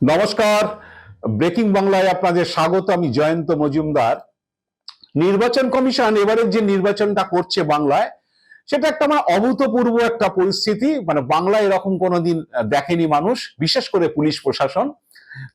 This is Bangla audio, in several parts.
নমস্কার, ব্রেকিং বাংলায় আপনাদের স্বাগত। আমি জয়ন্ত মজুমদার। নির্বাচন কমিশন এবারের যে নির্বাচনটা করছে বাংলায়, সেটা একটা অভূতপূর্ব একটা পরিস্থিতি। বাংলায় এরকম কোনোদিন দেখেনি মানুষ, বিশেষ করে পুলিশ প্রশাসন।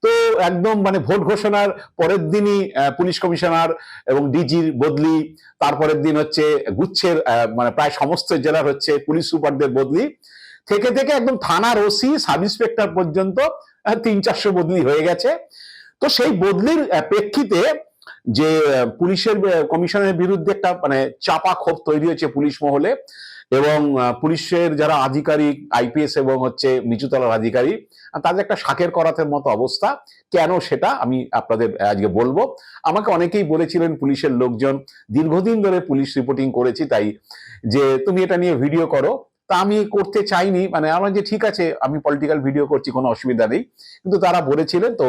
তো একদম ভোট ঘোষণার পরের দিনই পুলিশ কমিশনার এবং ডিজির বদলি, তারপরের দিন হচ্ছে গুচ্ছের প্রায় সমস্ত জেলার হচ্ছে পুলিশ সুপারদের বদলি, থেকে থেকে একদম থানার ওসি সাব ইন্সপেক্টর পর্যন্ত 300-400 বদলি হয়ে গেছে। তো সেই বদলির প্রেক্ষিতে যে পুলিশের কমিশনের বিরুদ্ধে একটা চাপা ক্ষোভ তৈরি হয়েছে পুলিশ মহলে, এবং পুলিশের যারা আধিকারিক আইপিএস এবং হচ্ছে নিচুতলার আধিকারিক, তাদের একটা শাকের করাতের মতো অবস্থা। কেন সেটা আমি আপনাদের আজকে বলবো। আমাকে অনেকেই বলেছিলেন পুলিশের লোকজন, দীর্ঘদিন ধরে পুলিশ রিপোর্টিং করেছি, তাই যে তুমি এটা নিয়ে ভিডিও করো। তা আমি করতে চাইনি, আমার যে ঠিক আছে আমি পলিটিক্যাল ভিডিও করছি, কোনো অসুবিধা নেই, কিন্তু তারা বলেছিলেন। তো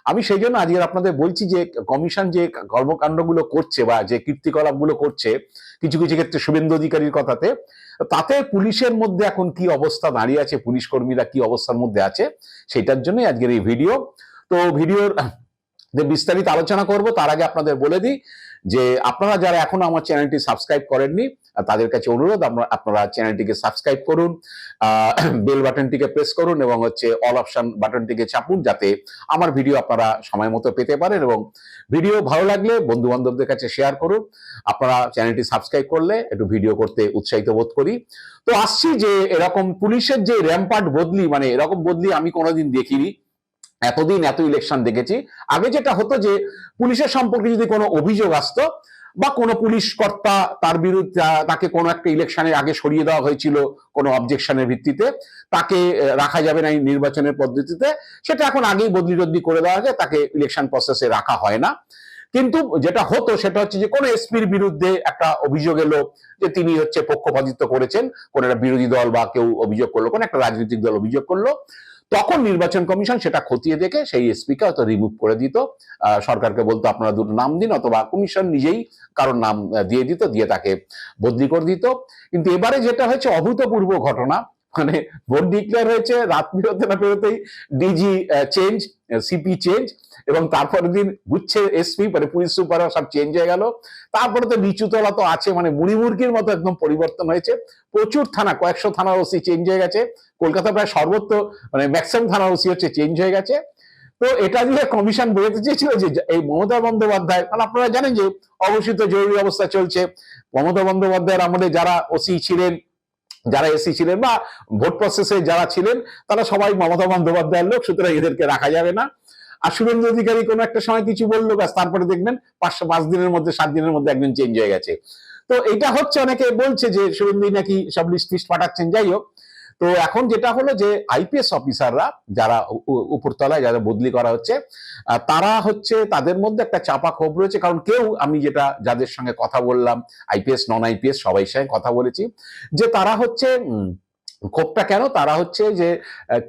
আমি সেই জন্য আজকে আপনাদের বলছি যে কমিশন যে কর্মকাণ্ডগুলো করছে বা যে কীর্তিকলাপগুলো করছে, কিছু কিছু ক্ষেত্রে শুভেন্দু অধিকারীর কথাতে, তাতে পুলিশের মধ্যে এখন কি অবস্থা দাঁড়িয়ে আছে, পুলিশ কর্মীরা কি অবস্থার মধ্যে আছে, সেটার জন্যই আজকের এই ভিডিও। তো ভিডিওর যে বিস্তারিত আলোচনা করব তার আগে আপনাদের বলে দিই যে আপনারা যারা এখনো আমার চ্যানেলটি সাবস্ক্রাইব করেননি, তাদের কাছে অনুরোধ আপনারা চ্যানেলটিকে সাবস্ক্রাইব করুন, বেল বাটনটিকে প্রেস করুন এবং হচ্ছে অল অপশন বাটনটিকে চাপুন, যাতে আমার ভিডিও আপনারা সময় মতো পেতে পারেন। এবং ভিডিও ভালো লাগলে বন্ধু বান্ধবদের কাছে শেয়ার করুন। আপনারা চ্যানেলটি সাবস্ক্রাইব করলে একটু ভিডিও করতে উৎসাহিত বোধ করি। তো আসছি যে এরকম পুলিশের যে র্যাম্পার্ট বদলি, এরকম বদলি আমি কোনোদিন দেখিনি। এতদিন এত ইলেকশন দেখেছি। আগে যেটা হতো যে পুলিশের সম্পর্কে যদি কোনো অভিযোগ আসতো বা কোনো পুলিশ কর্তা তার বিরুদ্ধে, তাকে কোনো একটা ইলেকশনের আগে সরিয়ে দেওয়া হয়েছিল কোনো অবজেকশনের ভিত্তিতে, তাকে রাখা যাবে না এই নির্বাচনের পদ্ধতিতে, সেটা এখন আগেই বদলি টদলি করে দেওয়া হয়, তাকে ইলেকশন প্রসেসে রাখা হয় না। কিন্তু যেটা হতো সেটা হচ্ছে যে কোনো এসপির বিরুদ্ধে একটা অভিযোগ এলো যে তিনি হচ্ছে পক্ষপাতিত্ব করেছেন, কোন একটা বিরোধী দল বা কেউ অভিযোগ করলো, কোন একটা রাজনৈতিক দল অভিযোগ করলো, তখন নির্বাচন কমিশন সেটা খতিয়ে দেখে সেই এসপিকে হয়তো রিমুভ করে দিত, সরকারকে বলতো আপনারা দুটো নাম দিন, অথবা কমিশন নিজেই কারোর নাম দিয়ে দিত, দিয়ে তাকে বদলি করে দিত। কিন্তু এবারে যেটা হয়েছে অভূতপূর্ব ঘটনা, ভোট ডিক্লেয়ার হয়েছে, রাত বেরোতে না বেরোতেই ডিজি চেঞ্জ, সিপি চেঞ্জ, এবং তারপরের দিন গুচ্ছের এসপি পুলিশ সুপার সব চেঞ্জ হয়ে গেল। তারপরে তো নিচুতলা তো আছে, মুড়ি মুরগির মতো একদম পরিবর্তন হয়েছে। প্রচুর থানা, কয়েকশো থানার ওসি চেঞ্জ হয়ে গেছে। কলকাতা প্রায় সর্বত্র ম্যাক্সিমাম থানার ওসি হচ্ছে চেঞ্জ হয়ে গেছে। তো এটা দিয়ে কমিশন বোঝাতে চেয়েছিল যে এই মমতা বন্দ্যোপাধ্যায়, আপনারা জানেন যে অঘোষিত জরুরি অবস্থা চলছে, মমতা বন্দ্যোপাধ্যায়ের আমলে যারা ওসি ছিলেন, যারা এসি ছিলেন বা ভোট প্রসেসে যারা ছিলেন, তারা সবাই মমতা বন্দ্যোপাধ্যায়ের লোক, সুতরাং এদেরকে রাখা যাবে না। আর শুভেন্দু অধিকারী কোনো একটা সময় কিছু বললো, ব্যাস তারপরে দেখবেন 5 দিনের মধ্যে 7 দিনের মধ্যে একজন চেঞ্জ হয়ে গেছে। তো এটা হচ্ছে, অনেকে বলছে যে শুভেন্দু নাকি সব লিস্ট ফিস্ট পাঠাচ্ছেন। যাই হোক, তো এখন যেটা হলো যে আইপিএস অফিসাররা যারা উপরতলায় যারা বদলি করা হচ্ছে, তারা হচ্ছে, তাদের মধ্যে একটা চাপা ক্ষোভ রয়েছে। কারণ কেউ, আমি যেটা যাদের সঙ্গে কথা বললাম, আইপিএস নন আইপিএস সবাই সঙ্গে কথা বলেছি, যে তারা হচ্ছে ক্ষোভটা কেন, তারা হচ্ছে যে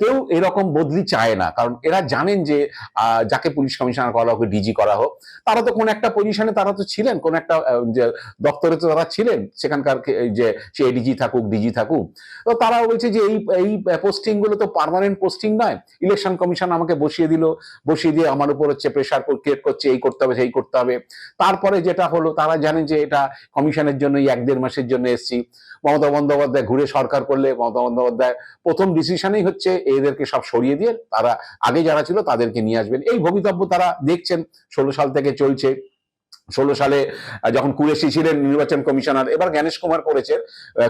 কেউ এরকম বদলি চায় না। কারণ এরা জানেন যে যাকে পুলিশ কমিশনার করা হোক, ডিজি করা হোক, তারা তো কোন একটা পজিশনে তারা তো ছিলেন, কোন একটা দপ্তরে তো তারা ছিলেন, সেখানকার যে সে এডিজি থাকুক ডিজি থাকুক। তো তারা বলছে যে এই পোস্টিং গুলো তো পার্মানেন্ট পোস্টিং নয়, ইলেকশন কমিশন আমাকে বসিয়ে দিয়ে আমার উপর হচ্ছে প্রেশার ক্রিয়েট করছে, এই করতে হবে সেই করতে হবে। তারপরে যেটা হলো, তারা জানেন যে এটা কমিশনের জন্য 1-1.5 মাসের জন্য এসছি। মমতা বন্দ্যোপাধ্যায় ঘুরে সরকার করলে মমতা বন্দ্যোপাধ্যায় প্রথম ডিসিশনই হচ্ছে এদেরকে সব সরিয়ে দিয়ে তারা আগে যারা ছিল তাদেরকে নিয়ে আসবেন, এই ভবিতব্য তারা দেখছেন 16 সাল থেকে চলছে। 16 সালে যখন কুরেশি ছিলেন নির্বাচন কমিশনার, এবার জ্ঞানেশ কুমার করেছে,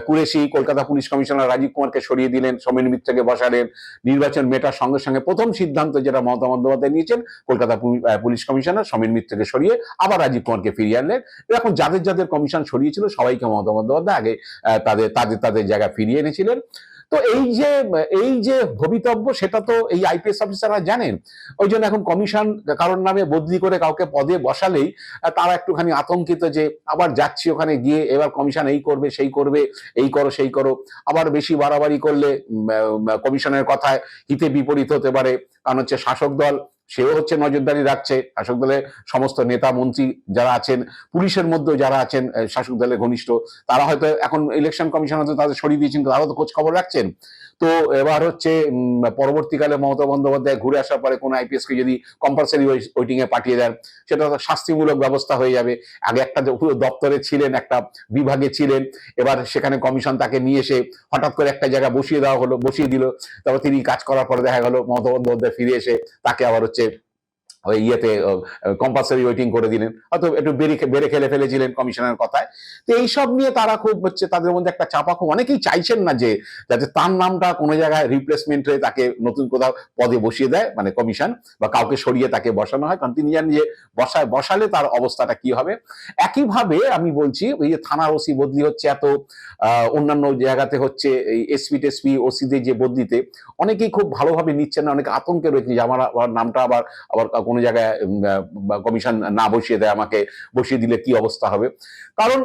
কুরেশি কলকাতা পুলিশ কমিশনার রাজীব কুমারকে সরিয়ে দিলেন, সোমেন মিত্রকে বসালেন। নির্বাচন মেটার সঙ্গে সঙ্গে প্রথম সিদ্ধান্ত যেটা মমতা বন্দ্যোপাধ্যায় নিয়েছেন, কলকাতা পুলিশ কমিশনার সোমেন মিত্রকে সরিয়ে আবার রাজীব কুমারকে ফিরিয়ে আনলেন। এখন যাদের যাদের কমিশন সরিয়েছিল সবাইকে মমতা বন্দ্যোপাধ্যায় আগে তাদের জায়গা ফিরিয়ে এনেছিলেন। তো এই যে ভবিতব্য, সেটা তো এই আইপিএস অফিসাররা জানেন। ওই জন্য এখন কমিশন কারোর নামে বদলি করে কাউকে পদে বসালেই তারা একটুখানি আতঙ্কিত, যে আবার যাচ্ছি ওখানে গিয়ে এবার কমিশন এই করবে সেই করবে, এই করো সেই করো, আবার বেশি বাড়াবাড়ি করলে কমিশনের কথায় হিতে বিপরীত হতে পারে। কারণ হচ্ছে শাসক দল সেও হচ্ছে নজরদারি রাখছে শাসক দলের সমস্ত নেতা মন্ত্রী যারা আছেন, পুলিশের মধ্যেও যারা আছেন শাসক দলের ঘনিষ্ঠ, তারা হয়তো এখন ইলেকশন কমিশন হয়তো তাদের সরিয়ে দিয়েছেন, তারাও তো খোঁজ খবর রাখছেন। তো এবার হচ্ছে পরবর্তীকালে মমতা বন্দ্যোপাধ্যায় ঘুরে আসার পরে কোন আইপিএস কে যদি কম্পালসারি ওয়েটিং এ পাঠিয়ে দেন, সেটা তো শাস্তিমূলক ব্যবস্থা হয়ে যাবে। আগে একটা পুরো দপ্তরে ছিলেন, একটা বিভাগে ছিলেন, এবার সেখানে কমিশন তাকে নিয়ে এসে হঠাৎ করে একটা জায়গায় বসিয়ে দেওয়া হলো, বসিয়ে দিল। তারপর তিনি কাজ করার পরে দেখা গেল মমতা বন্দ্যোপাধ্যায় ফিরে এসে তাকে আবার হচ্ছে ওই ইয়েতে কম্পালসারি ওয়েটিং করে দিলেন, হয়তো একটু বেড়ে খেলে ফেলেছিলেন কমিশনের কথায়। তো এইসব নিয়ে তারা খুব হচ্ছে, তাদের মধ্যে একটা চাপা, খুব অনেকেই চাইছেন না যে যাতে তার নামটা কোনো জায়গায় রিপ্লেসমেন্ট হয়ে তাকে নতুন কোথাও পদে বসিয়ে দেয়, মানে কমিশন, বা কাউকে সরিয়ে তাকে বসানো হয়, কারণ তিনি জানেন যে বসালে তার অবস্থাটা কি হবে। একইভাবে আমি বলছি, ওই যে থানার ওসি বদলি হচ্ছে এত, অন্যান্য জায়গাতে হচ্ছে এই এসপি টেসপি ওসিদের যে বদলিতে অনেকেই খুব ভালোভাবে নিচ্ছেন না, অনেকে আতঙ্কে রয়েছে যে আমার নামটা আবার আবার কোনো জায়গায় কমিশন না বসিয়ে দেয়, আমাকে বসিয়ে দিলে কি অবস্থা হবে। কারণ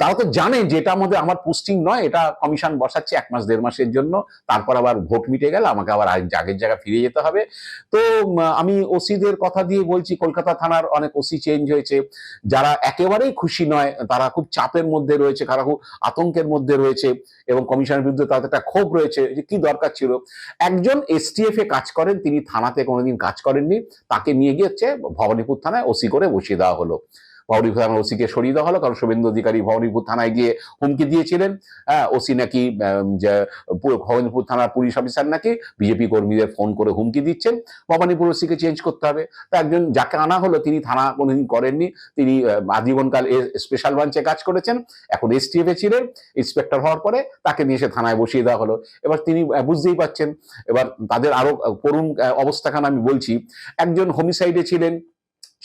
তারা তো জানে যে এটা আমাদের আমার পোস্টিং নয়, এটা কমিশন বসাচ্ছে 1 মাস 1.5 মাসের জন্য, তারপর আবার ভোট মিটে গেলে আমাকে আবার আগের জায়গায় ফিরে যেতে হবে। তো আমি ওসিদের কথা দিয়ে বলছি, কলকাতা থানার অনেক ওসি চেঞ্জ হয়েছে, যারা একেবারেই খুশি নয়, তারা খুব চাপের মধ্যে রয়েছে, তারা খুব আতঙ্কের মধ্যে রয়েছে, এবং কমিশনের বিরুদ্ধে তাদের একটা ক্ষোভ রয়েছে যে কি দরকার ছিল। একজন এসটিএফ এ কাজ করেন, তিনি থানাতে কোনোদিন কাজ করেননি, তাকে নিয়ে গিয়ে হচ্ছে ভবানীপুর থানায় ওসি করে বসিয়ে দেওয়া হলো। ভবানীপুর থানার ওসিকে সরিয়ে দেওয়া হলো, কারণ শুভেন্দু অধিকারী ভবানীপুর থানায় গিয়ে হুমকি দিয়েছিলেন। হ্যাঁ, ওসি নাকি যে ভবানীপুর থানার পুলিশ অফিসার নাকি বিজেপি কর্মীদের ফোন করে হুমকি দিচ্ছেন, ভবানীপুর ওসিকে চেঞ্জ করতে হবে। তো একজন যাকে আনা হলো, তিনি থানা কোনোদিন করেননি, তিনি আজীবনকাল স্পেশাল ব্রাঞ্চে কাজ করেছেন, এখন এসটিএফ এ ছিলেন, ইন্সপেক্টর হওয়ার পরে তাকে নিয়ে এসে থানায় বসিয়ে দেওয়া হলো। এবার তিনি বুঝতেই পাচ্ছেন, এবার তাদের আরো করুণ অবস্থাখান আমি বলছি। একজন হোমিসাইডে ছিলেন,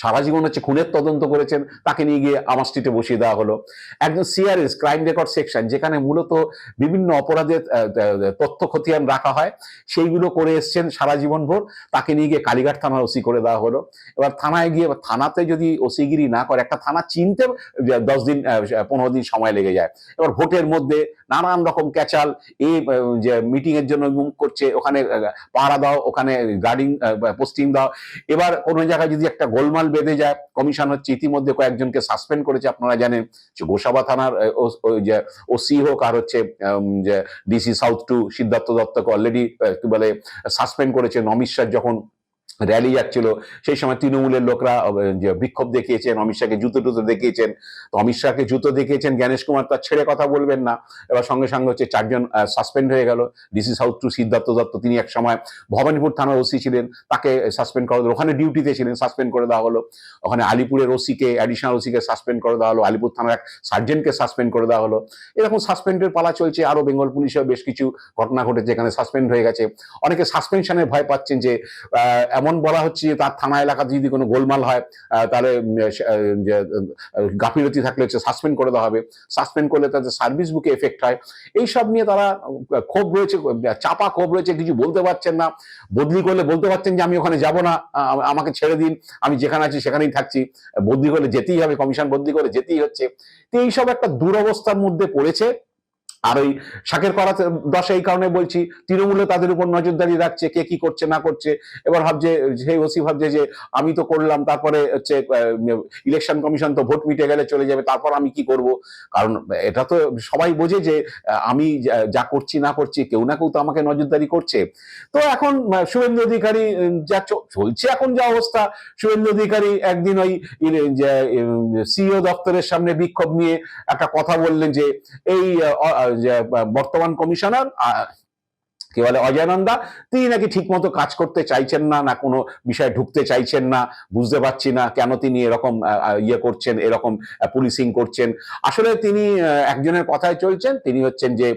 সারা জীবন হচ্ছে খুনের তদন্ত করেছেন, তাকে নিয়ে গিয়ে আমার স্ট্রিটে বসিয়ে দেওয়া হলো। একজন সিআরএস, ক্রাইম রেকর্ড সেকশন, যেখানে মূলত বিভিন্ন অপরাধের তথ্য খতিয়ান রাখা হয়, সেইগুলো করে এসছেন সারা জীবন ভোর, তাকে নিয়ে গিয়ে কালীঘাট থানার ওসি করে দেওয়া হলো। এবার থানায় গিয়ে, থানাতে যদি ওসিগিরি না করে, একটা থানা চিনতে 10 দিন 15 দিন সময় লেগে যায়। এবার ভোটের মধ্যে নানান রকম ক্যাচাল, এই যে মিটিং এর জন্য মুভ করছে, ওখানে পাহারা দাও, ওখানে গার্ডিং পোস্টিং দাও। এবার কোনো জায়গায় যদি একটা গোলমাল বেঁধে যায়, কমিশন হচ্ছে ইতিমধ্যে কয়েকজনকে সাসপেন্ড করেছে, আপনারা জানেন যে গোসাবা থানার যে ওসি হোক, আর হচ্ছে যে ডিসি সাউথ 2 সিদ্ধার্থ দত্তকে অলরেডি কি বলে সাসপেন্ড করেছে। অমিত শাহ যখন র্যালি যাচ্ছিল, সেই সময় তৃণমূলের লোকরা যে বিক্ষোভ দেখিয়েছেন, অমিত শাহকে জুতো টুতো দেখিয়েছেন। তো অমিত শাহকে জুতো দেখিয়েছেন জ্ঞানেশ কুমার, তার ছেড়ে কথা বলবেন না। এবার সঙ্গে সঙ্গে হচ্ছে 4 জন সাসপেন্ড হয়ে গেল। ডিসি সাউথ 2 সিদ্ধার্থ দত্ত, তিনি এক সময় ভবানীপুর থানার ওসি ছিলেন, তাকে সাসপেন্ড করা হলো, ওখানে ডিউটিতে ছিলেন, সাসপেন্ড করে দেওয়া হলো। ওখানে আলিপুরের ওসিকে, অ্যাডিশনাল ওসিকে সাসপেন্ড করে দেওয়া হলো, আলিপুর থানার এক সার্জেন্টকে সাসপেন্ড করে দেওয়া হলো। এরকম সাসপেন্ডের পালা চলছে। আরো বেঙ্গল পুলিশেও বেশ কিছু ঘটনা ঘটেছে, এখানে সাসপেন্ড হয়ে গেছে। অনেকে সাসপেনশনের ভয় পাচ্ছেন যে এমন বলা হচ্ছে যে তার থানা এলাকাতে যদি কোনো গোলমাল হয়, তাহলে গাফিলতি থাকলে হচ্ছে সাসপেন্ড করে দেওয়া হবে, সাসপেন্ড করলে তাদের সার্ভিস বুকে এফেক্ট হয়। এইসব নিয়ে তারা ক্ষোভ রয়েছে, চাপা ক্ষোভ রয়েছে, কিছু বলতে পারছেন না। বদলি করলে বলতে পারছেন যে আমি ওখানে যাব না, আমাকে ছেড়ে দিন, আমি যেখানে আছি সেখানেই থাকছি। বদলি করলে যেতেই হবে, কমিশন বদলি করে যেতেই হচ্ছে। তো এইসব একটা দুরবস্থার মধ্যে পড়েছে। আর ওই শাকের করা দশা, এই কারণে বলছি, তৃণমূলে তাদের উপর নজরদারি রাখছে, কে কি করছে না করছে। এবার ভাবছে, সেই ওসি ভাবছে যে আমি তো করলাম, তারপরে হচ্ছে ইলেকশন কমিশন তো ভোট মিটে গেলে চলে যাবে, তারপর আমি কি করব। কারণ এটা তো সবাই বোঝে যে আমি যা করছি না করছি, কেউ না কেউ তো আমাকে নজরদারি করছে। তো এখন শুভেন্দু অধিকারী যা চলছে, এখন যা অবস্থা, শুভেন্দু অধিকারী একদিন ওই সিইও দপ্তরের সামনে বিক্ষোভ নিয়ে একটা কথা বললেন যে এই বর্তমান কমিশনার কি বলে অজয় নন্দা, তিনি নাকি ঠিক মতো কাজ করতে চাইছেন না, না কোনো বিষয়ে ঢুকতে চাইছেন না, বুঝতে পারছি না কেন তিনি এরকম ইয়ে করছেন, এরকম পুলিশিং করছেন। আসলে তিনি একজনের কথায় চলছেন, তিনি হচ্ছেন যে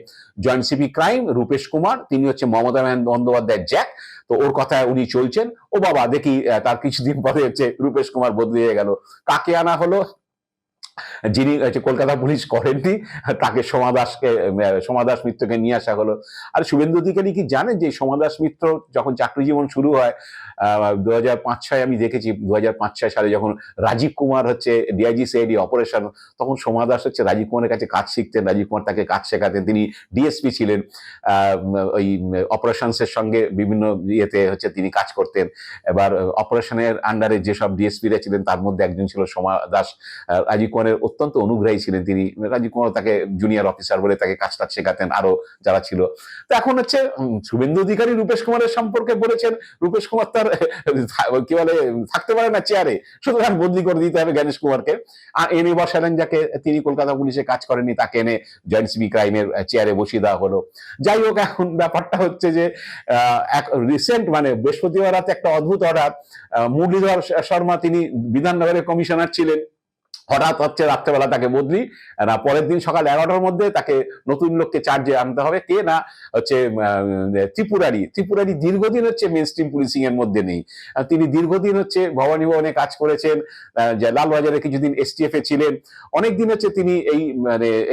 joint CP crime Rupesh Kumar, তিনি হচ্ছে মমতা বন্দ্যোপাধ্যায়ের জ্যাক। তো ওর কথায় উনি চলছেন। ও বাবা, দেখি তার কিছুদিন পরে হচ্ছে রূপেশ কুমার বদলে গেল। কাকে আনা হলো? যিনি হচ্ছে কলকাতা পুলিশ করেননি, তাকে সোমা দাস মিত্রকে নিয়ে আসা হলো। আর শুভেন্দু অধিকারী কি জানেন যে সোমা দাস মিত্র যখন চাকরি জীবন শুরু হয় 2005-06 আমি দেখেছি, 2005-06 সালে যখন রাজীব কুমার হচ্ছে ডিআইজি সিআইডি অপারেশন, তখন সোমা দাস হচ্ছে রাজীব কুমারের কাছে কাজ শিখতেন, রাজীব কুমার তাকে কাজ শেখাতেন, তিনি ডিএসপি ছিলেন, ওই অপারেশনসের সঙ্গে বিভিন্ন ইয়েতে হচ্ছে তিনি কাজ করতেন। এবার অপারেশনের আন্ডারে যেসব ডিএসপিরা ছিলেন তার মধ্যে একজন ছিল সোমা দাস। রাজীব কুমারের অত্যন্ত অনুগ্রহী ছিলেন তিনি, রাজীব কুমার তাকে জুনিয়র অফিসার বলে তাকে কাজ শেখাতেন, আরো যারা ছিল। তো এখন হচ্ছে শুভেন্দু অধিকারী রূপেশ কুমারের সম্পর্কে বলেছেন, রূপেশ কুমার তার কি বলে থাকতে পারে না চেয়ারে, সুতরাং বদলি করে দিতে হবে জ্ঞানেশ কুমারকে। আর এনে বসালেন যাকে তিনি কলকাতা পুলিশে কাজ করেননি, তাকে এনে জয়েন্ট সিবি ক্রাইমের চেয়ারে বসিয়ে দেওয়া হলো। যাই হোক, এখন ব্যাপারটা হচ্ছে যে রিসেন্ট মানে বৃহস্পতিবার রাতে একটা অদ্ভুত অর্ডার, মুরলীধর শর্মা তিনি বিধাননগরের কমিশনার ছিলেন, হঠাৎ হচ্ছে রাত্রেবেলা তাকে বদলি, না পরের দিন সকাল 11টার মধ্যে তাকে নতুন লোককে চার্জে আনতে হবে। কে না হচ্ছে ত্রিপুরারি দীর্ঘদিন হচ্ছে মেন স্ট্রিম পুলিশিং এর মধ্যে নেই। তিনি দীর্ঘদিন হচ্ছে ভবানী ভবনে কাজ করেছেন, লালবাজারে কিছুদিন এসটিএফ এ ছিলেন, অনেকদিন হচ্ছে তিনি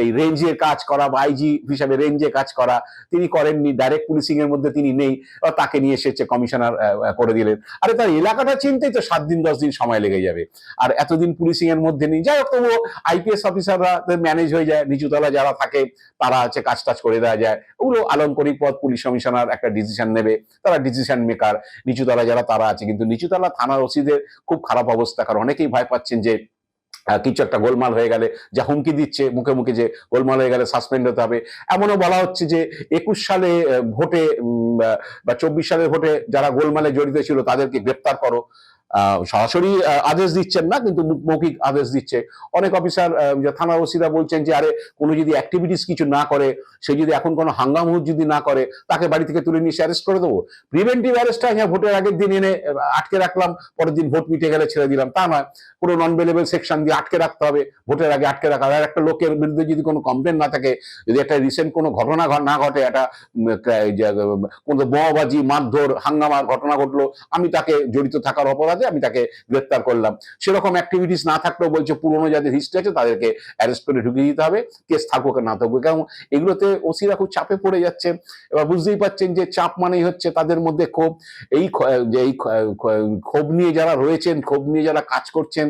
এই রেঞ্জে কাজ করা বা আইজি হিসাবে রেঞ্জে কাজ করা তিনি করেননি, ডাইরেক্ট পুলিশিং এর মধ্যে তিনি নেই, তাকে নিয়ে এসেছে কমিশনার করে দিলেন। আরে তার এলাকাটা চিনতেই তো 7 দিন 10 দিন সময় লেগে যাবে, আর এতদিন পুলিশিং এর মধ্যে নেই। যাই হোক, তবুও আইপিএস অফিসাররা ম্যানেজ হয়ে যায়, নিচুতলা যারা থাকে তারা হচ্ছে কাজ টাজ করে দেওয়া যায়, ওগুলো আলংকরিক পদ, পুলিশ কমিশনার একটা ডিসিশন নেবে, তারা ডিসিশন মেকার। নিচুতলা যারা তারা আছে, কিন্তু নিচুতলা থানার ওসিদের খুব খারাপ অবস্থা, কারণ অনেকেই ভয় পাচ্ছেন যে কিছু একটা গোলমাল হয়ে গেলে, যা হুমকি দিচ্ছে মুখে মুখে যে গোলমাল হয়ে গেলে সাসপেন্ড হতে হবে। এমনও বলা হচ্ছে যে 21 সালে ভোটে বা 24 সালের ভোটে যারা গোলমালে জড়িত ছিল তাদেরকে গ্রেপ্তার করো। সরাসরি আদেশ দিচ্ছেন না, কিন্তু মৌখিক আদেশ দিচ্ছে। অনেক অফিসার থানা ওসিরা বলছেন যে আরে কোনো যদি অ্যাক্টিভিটিস কিছু না করে, সে যদি এখন কোনো হাঙ্গামুর যদি না করে, তাকে বাড়ি থেকে তুলে নিয়ে অ্যারেস্ট করে দেবো। প্রিভেন্টিভ অ্যারেস্টটা হ্যাঁ ভোটের আগের দিন এনে আটকে রাখলাম, পরের দিন ভোট মিটে গেলে ছেড়ে দিলাম, তা নয়। কোনো নন বেলেবল সেকশন দিয়ে আটকে রাখতে হবে, ভোটের আগে আটকে রাখা। আর একটা লোকের বিরুদ্ধে যদি কোনো কমপ্লেন না থাকে, যদি একটা রিসেন্ট কোনো ঘটনা না ঘটে, একটা কোনো বোমাবাজি, মারধর, হাঙ্গামার ঘটনা ঘটলো, আমি তাকে জড়িত থাকার অপরাধে আমি তাকে গ্রেপ্তার করলাম, সেরকম অ্যাক্টিভিটিস না থাকলেও বলছে পুরনো যাদের হিস্ট্রি আছে তাদেরকে অ্যারেস্ট করে ঢুকিয়ে দিতে হবে, কেস থাকুক না থাকুক। কারণ এগুলোতে ওসিরা খুব চাপে পড়ে যাচ্ছে। এবার বুঝতেই পারছেন যে চাপ মানেই হচ্ছে তাদের মধ্যে ক্ষোভ। এই ক্ষোভ নিয়ে যারা রয়েছেন, ক্ষোভ নিয়ে যারা কাজ করছেন,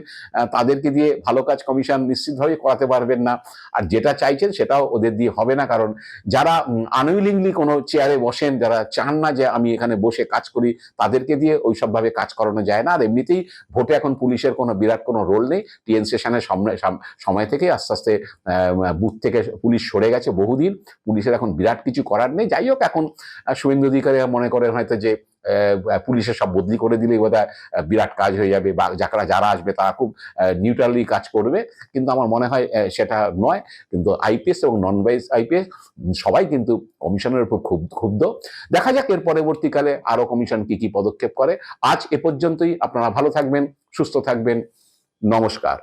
তাদেরকে দিয়ে ভালো কাজ কমিশন নিশ্চিতভাবে করাতে পারবেন না। আর যেটা চাইছেন সেটাও ওদের দিয়ে হবে না, কারণ যারা আনউইলিংলি কোনো চেয়ারে বসেন, যারা চান না যে আমি এখানে বসে কাজ করি, তাদেরকে দিয়ে ওইসব ভাবে কাজ করানো যায় না। আর এমনিতেই ভোটে এখন পুলিশের কোনো বিরাট কোনো রোল নেই। টিএন সেশনের সময় থেকে আস্তে আস্তে বুথ থেকে পুলিশ সরে গেছে বহুদিন, পুলিশের এখন বিরাট কিছু করার নেই। যাই হোক, এখন শুভেন্দু অধিকারী মনে করেন হয়তো যে পুলিশের সব বদলি করে দিলেই বোধহয় বিরাট কাজ হয়ে যাবে, বা যারা আসবে তারা খুব নিউট্রালি কাজ করবে, কিন্তু আমার মনে হয় সেটা নয়। কিন্তু আইপিএস এবং নন ভাইস আইপিএস সবাই কিন্তু কমিশনের উপর খুব ক্ষুব্ধ। দেখা যাক এর পরবর্তীকালে আরো কমিশন কি কি পদক্ষেপ করে। আজ এ পর্যন্তই। আপনারা ভালো থাকবেন, সুস্থ থাকবেন, নমস্কার।